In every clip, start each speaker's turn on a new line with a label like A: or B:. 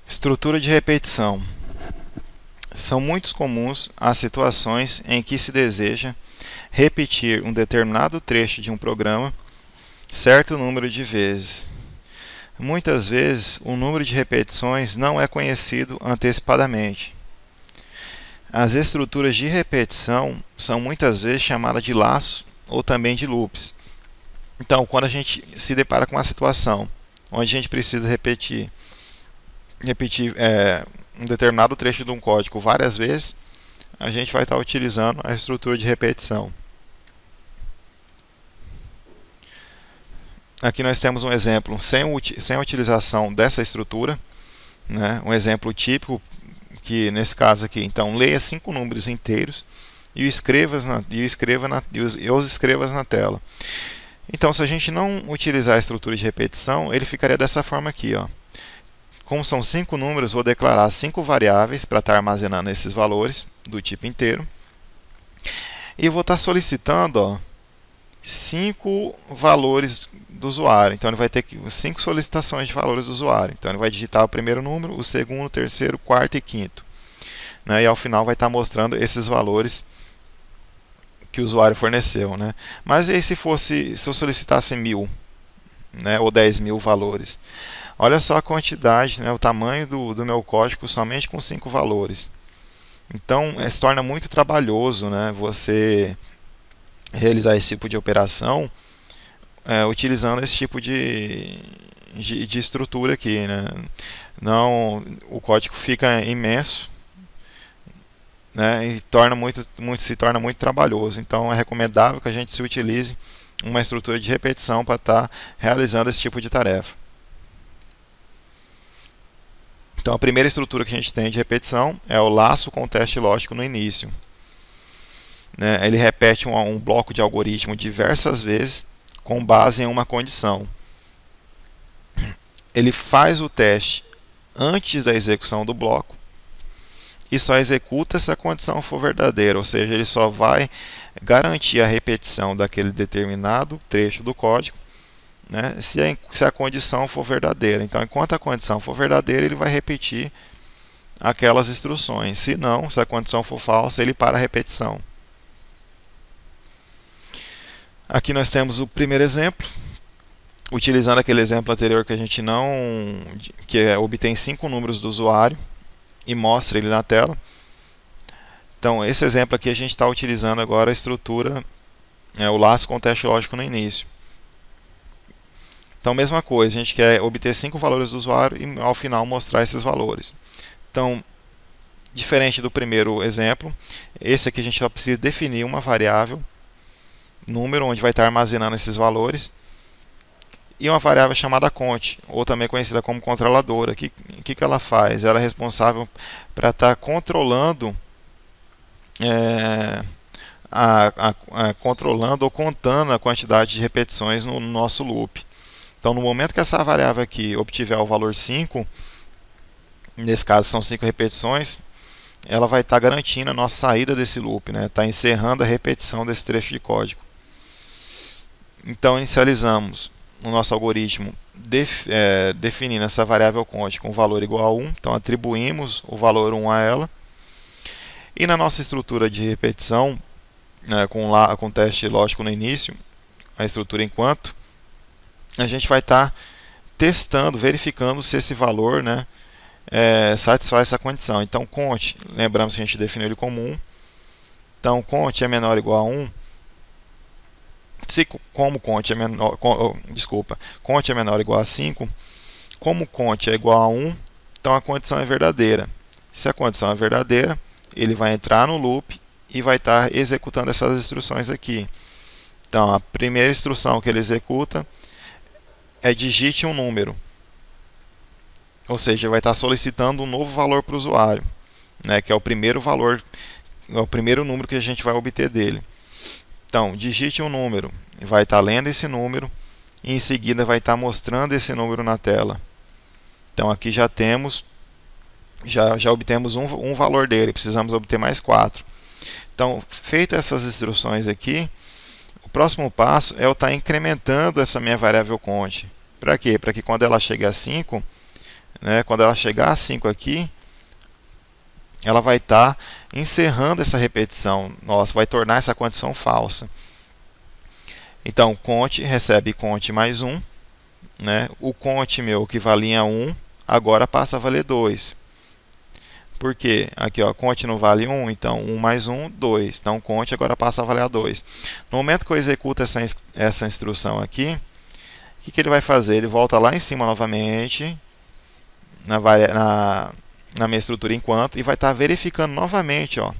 A: Estrutura de repetição. São muito comuns as situações em que se deseja repetir um determinado trecho de um programa certo número de vezes. Muitas vezes, o número de repetições não é conhecido antecipadamente. As estruturas de repetição são muitas vezes chamadas de laços ou também de loops. Então, quando a gente se depara com uma situação onde a gente precisa repetir um determinado trecho de um código várias vezes, a gente vai estar utilizando a estrutura de repetição. Aqui nós temos um exemplo sem a utilização dessa estrutura, né? Um exemplo típico, que nesse caso aqui, então, leia 5 números inteiros e os escreva na tela. Então, se a gente não utilizar a estrutura de repetição, ele ficaria dessa forma aqui, ó. Como são 5 números, vou declarar 5 variáveis para estar armazenando esses valores do tipo inteiro. E vou estar solicitando 5 valores do usuário. Então ele vai ter 5 solicitações de valores do usuário. Então ele vai digitar o primeiro número, o segundo, o terceiro, o quarto e quinto. E ao final vai estar mostrando esses valores que o usuário forneceu. Mas e se eu solicitasse 1000, ou 10.000 valores? Olha só a quantidade, o tamanho do meu código somente com 5 valores. Então, se torna muito trabalhoso, você realizar esse tipo de operação utilizando esse tipo de estrutura aqui. Não, o código fica imenso, e se torna muito trabalhoso. Então, é recomendável que a gente se utilize uma estrutura de repetição para estar realizando esse tipo de tarefa. Então, a primeira estrutura que a gente tem de repetição é o laço com teste lógico no início. Ele repete um bloco de algoritmo diversas vezes com base em uma condição. Ele faz o teste antes da execução do bloco e só executa se a condição for verdadeira, ou seja, ele só vai garantir a repetição daquele determinado trecho do código se a condição for verdadeira. Então, enquanto a condição for verdadeira, ele vai repetir aquelas instruções. Se não, se a condição for falsa, ele para a repetição. Aqui nós temos o primeiro exemplo, utilizando aquele exemplo anterior que a gente obtém 5 números do usuário e mostra ele na tela. Então, esse exemplo aqui a gente está utilizando agora a estrutura, o laço com teste lógico no início. Então, mesma coisa, a gente quer obter 5 valores do usuário e ao final mostrar esses valores. Então, diferente do primeiro exemplo, esse aqui a gente só precisa definir uma variável, número, onde vai estar armazenando esses valores, e uma variável chamada cont, ou também conhecida como controladora. O que ela faz? Ela é responsável para estar controlando controlando ou contando a quantidade de repetições no nosso loop. Então, no momento que essa variável aqui obtiver o valor 5, nesse caso são 5 repetições, ela vai estar garantindo a nossa saída desse loop, está encerrando a repetição desse trecho de código. Então, inicializamos o nosso algoritmo definindo essa variável cont com valor igual a 1, então atribuímos o valor 1 a ela. E na nossa estrutura de repetição, com teste lógico no início, a estrutura enquanto, a gente vai estar testando, verificando se esse valor satisfaz essa condição. Então, cont, lembramos que a gente definiu ele como 1. Então, cont é menor ou igual a 1. Como cont é menor, cont é menor ou igual a 5, como cont é igual a 1, então a condição é verdadeira. Se a condição é verdadeira, ele vai entrar no loop e vai estar executando essas instruções aqui. Então, a primeira instrução que ele executa é digite um número, ou seja, vai estar solicitando um novo valor para o usuário, que é o primeiro valor, é o primeiro número que a gente vai obter dele. Então, digite um número, vai estar lendo esse número e em seguida vai estar mostrando esse número na tela. Então, aqui já obtemos um valor dele, precisamos obter mais 4. Então, feitas essas instruções aqui, o próximo passo é eu estar incrementando essa minha variável cont. Para quê? Para que quando ela chegue a 5, né, quando ela chegar a 5 aqui, ela vai estar encerrando essa repetição. Nossa, vai tornar essa condição falsa. Então, conte recebe conte mais 1. Né? O conte meu que valia 1, agora passa a valer 2. Por quê? Aqui, ó, conte não vale 1, então 1 mais 1, 2. Então, conte agora passa a valer 2. No momento que eu executo essa instrução aqui, o que ele vai fazer? Ele volta lá em cima novamente, na minha estrutura enquanto, e vai estar verificando novamente, ó,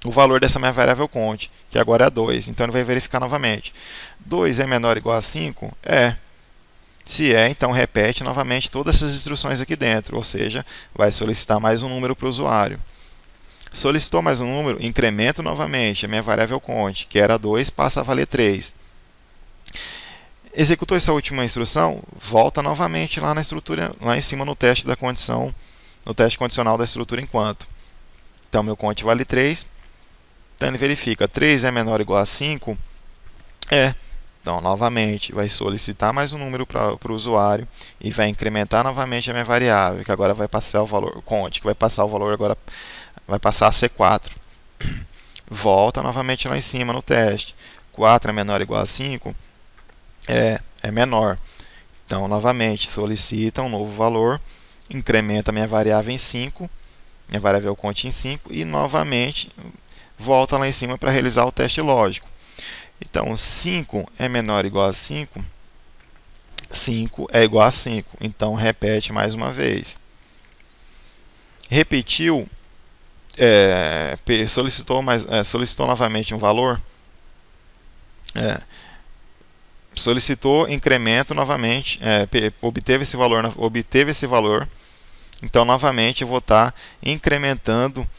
A: o valor dessa minha variável conte, que agora é 2. Então, ele vai verificar novamente. 2 é menor ou igual a 5? É. Se é, então repete novamente todas essas instruções aqui dentro, ou seja, vai solicitar mais um número para o usuário. Solicitou mais um número, incremento novamente a minha variável conte, que era 2, passa a valer 3. Executou essa última instrução, volta novamente lá na estrutura, lá em cima no teste da condição, no teste condicional da estrutura enquanto. Então, meu conte vale 3. Então, ele verifica, 3 é menor ou igual a 5? É. Então, novamente, vai solicitar mais um número para o usuário e vai incrementar novamente a minha variável, que agora vai passar o valor, conte, que vai passar o valor agora, vai passar a ser 4. Volta novamente lá em cima no teste. 4 é menor ou igual a 5? É menor. Então, novamente, solicita um novo valor, incrementa a minha variável em 5, minha variável conte em 5, e novamente volta lá em cima para realizar o teste lógico. Então, 5 é menor ou igual a 5? 5 é igual a 5. Então, repete mais uma vez. Repetiu, solicitou novamente um valor. Solicitou incremento novamente, obteve esse valor. Então, novamente, eu vou estar incrementando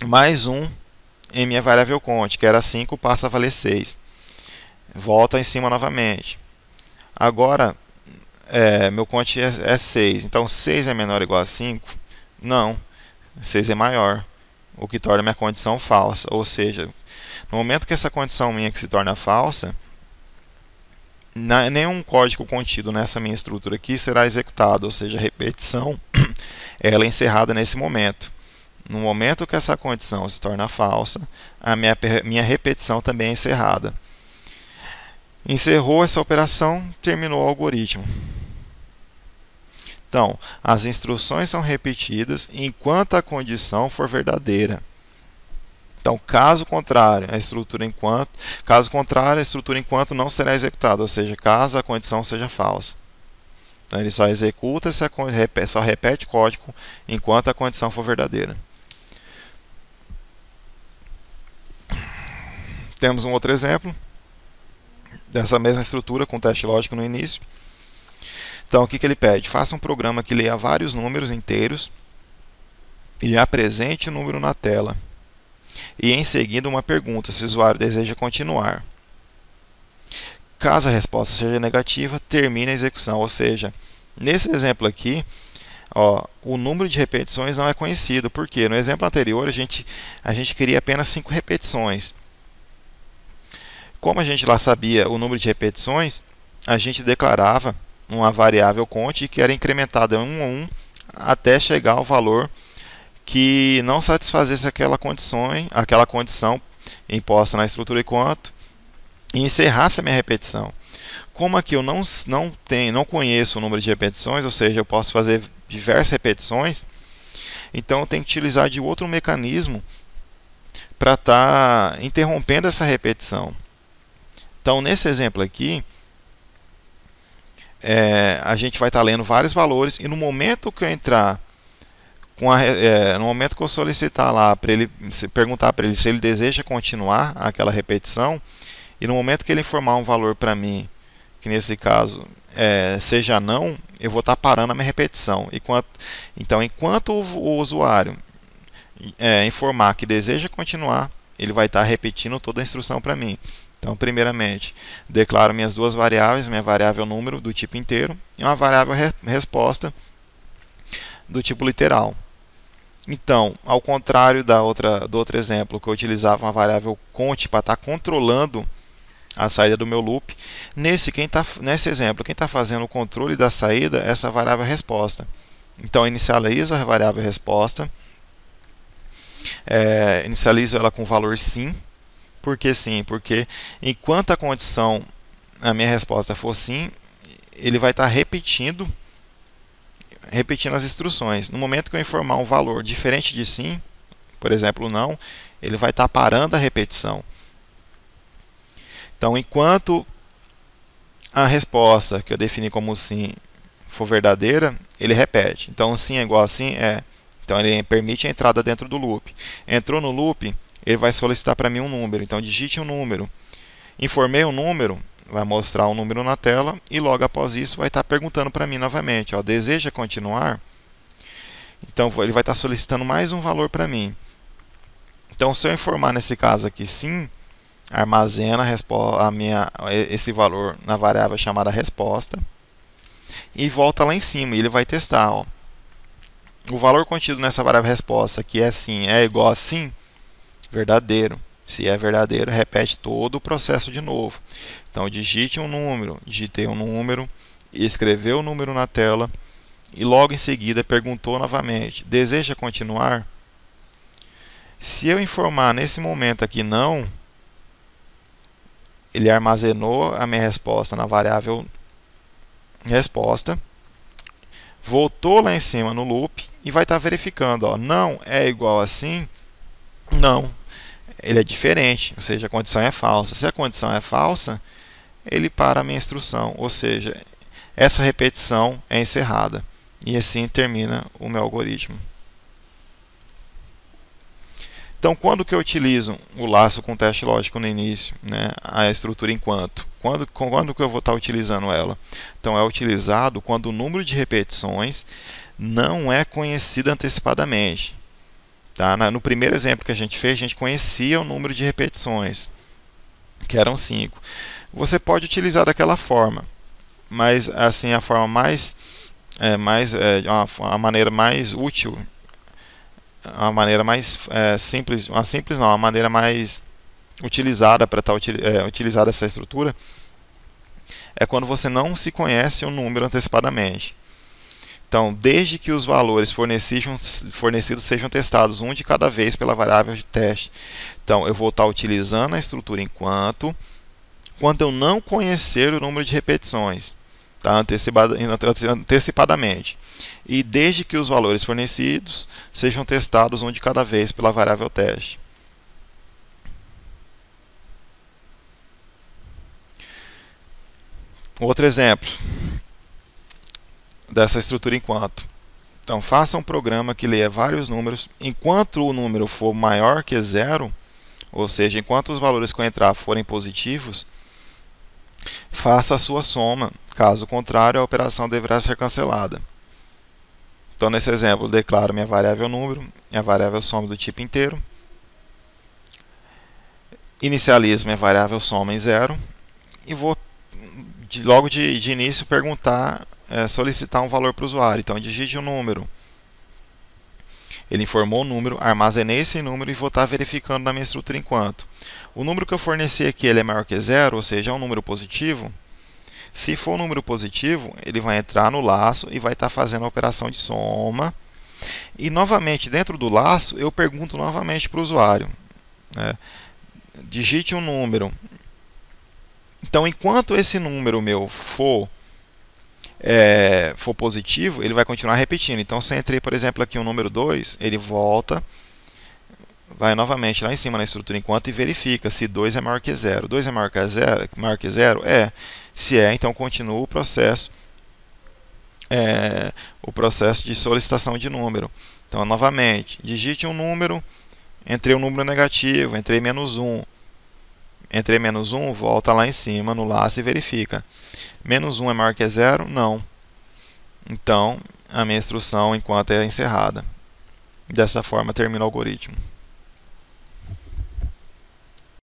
A: mais um em minha variável conte, que era 5, passa a valer 6. Volta em cima novamente. Agora, meu conte é 6. Então, 6 é menor ou igual a 5? Não. 6 é maior, o que torna minha condição falsa. Ou seja, no momento que essa condição minha que se torna falsa, nenhum código contido nessa minha estrutura aqui será executado. Ou seja, a repetição ela é encerrada nesse momento. No momento que essa condição se torna falsa, a minha repetição também é encerrada. Encerrou essa operação, terminou o algoritmo. Então, as instruções são repetidas enquanto a condição for verdadeira. Então, caso contrário, a estrutura enquanto não será executada, ou seja, caso a condição seja falsa. Então, ele só executa, só repete código enquanto a condição for verdadeira. Temos um outro exemplo dessa mesma estrutura com teste lógico no início. Então, o que ele pede? Faça um programa que leia vários números inteiros e apresente o número na tela. E em seguida uma pergunta se o usuário deseja continuar. Caso a resposta seja negativa, termine a execução. Ou seja, nesse exemplo aqui, o número de repetições não é conhecido. Por quê? No exemplo anterior, a gente queria apenas 5 repetições. Como a gente lá sabia o número de repetições, a gente declarava uma variável conte que era incrementada 1 a 1 até chegar ao valor que não satisfazesse aquela condição imposta na estrutura enquanto e encerrasse a minha repetição. Como aqui eu não conheço o número de repetições, ou seja, eu posso fazer diversas repetições, então eu tenho que utilizar de outro mecanismo para estar interrompendo essa repetição. Então, nesse exemplo aqui, a gente vai estar lendo vários valores e no momento que eu entrar no momento que eu solicitar lá para ele perguntar para ele se ele deseja continuar aquela repetição, e no momento que ele informar um valor para mim, que nesse caso seja não, eu vou estar parando a minha repetição. Então, enquanto o usuário informar que deseja continuar, ele vai estar repetindo toda a instrução para mim. Então, primeiramente, declaro minhas duas variáveis, minha variável número do tipo inteiro e uma variável resposta do tipo literal. Então, ao contrário do outro exemplo, que eu utilizava uma variável conte para estar controlando a saída do meu loop. Nesse exemplo, quem está fazendo o controle da saída é essa variável resposta. Então, inicializo a variável resposta, inicializo ela com o valor sim. Por que sim? Porque enquanto a minha resposta for sim, ele vai estar repetindo as instruções. No momento que eu informar um valor diferente de sim, por exemplo, não, ele vai estar parando a repetição. Então, enquanto a resposta que eu defini como sim for verdadeira, ele repete. Então, sim é igual a sim? É. Então, ele permite a entrada dentro do loop. Entrou no loop, ele vai solicitar para mim um número. Então, digite um número. Informei um número, vai mostrar um número na tela e logo após isso vai estar perguntando para mim novamente, ó, deseja continuar? Então, ele vai estar solicitando mais um valor para mim. Então, se eu informar nesse caso aqui sim, armazena esse valor na variável chamada resposta e volta lá em cima e ele vai testar. Ó. O valor contido nessa variável resposta, que é sim, é igual a sim, verdadeiro. Se é verdadeiro, repete todo o processo de novo. Então, digite um número, digitei um número, escreveu o número na tela e logo em seguida perguntou novamente, deseja continuar? Se eu informar nesse momento aqui não, ele armazenou a minha resposta na variável resposta, voltou lá em cima no loop e vai estar verificando, ó, não é igual a sim? Não, ele é diferente, ou seja, a condição é falsa. Se a condição é falsa, ele para a minha instrução, ou seja, essa repetição é encerrada. E assim termina o meu algoritmo. Então, quando que eu utilizo o laço com teste lógico no início, né, a estrutura enquanto? Quando que eu vou estar utilizando ela? Então, é utilizado quando o número de repetições não é conhecido antecipadamente. Tá? No primeiro exemplo que a gente fez, a gente conhecia o número de repetições, que eram 5. Você pode utilizar daquela forma, mas assim a forma a maneira mais útil, a maneira mais simples, a maneira mais utilizada para estar utilizada essa estrutura é quando você não se conhece o número antecipadamente. Então, desde que os valores fornecidos sejam testados um de cada vez pela variável de teste. Então, eu vou estar utilizando a estrutura enquanto, quando eu não conhecer o número de repetições, tá? Antecipadamente. E desde que os valores fornecidos sejam testados um de cada vez pela variável teste. Outro exemplo dessa estrutura enquanto. Então, faça um programa que leia vários números. Enquanto o número for maior que 0, ou seja, enquanto os valores que eu entrar forem positivos, faça a sua soma. Caso contrário, a operação deverá ser cancelada. Então, nesse exemplo, eu declaro minha variável número e a variável soma do tipo inteiro. Inicializo minha variável soma em 0 e vou logo de início solicitar um valor para o usuário. Então, digite um número. Ele informou o número, armazenei esse número e vou estar verificando na minha estrutura enquanto. O número que eu forneci aqui ele é maior que 0, ou seja, é um número positivo. Se for um número positivo, ele vai entrar no laço e vai estar fazendo a operação de soma. E novamente, dentro do laço, eu pergunto novamente para o usuário, né, digite um número. Então, enquanto esse número meu for positivo, ele vai continuar repetindo. Então, se eu entrei, por exemplo, aqui o número 2, ele volta, vai novamente lá em cima na estrutura enquanto e verifica se 2 é maior que 0. 2 é maior que 0? É. Se é, então continua o processo de solicitação de número. Então, novamente, digite um número, entrei um número negativo, entrei menos 1. Entrei menos 1, volta lá em cima no laço e verifica. Menos 1 é maior que 0? Não. Então, a minha instrução enquanto é encerrada. Dessa forma, termina o algoritmo.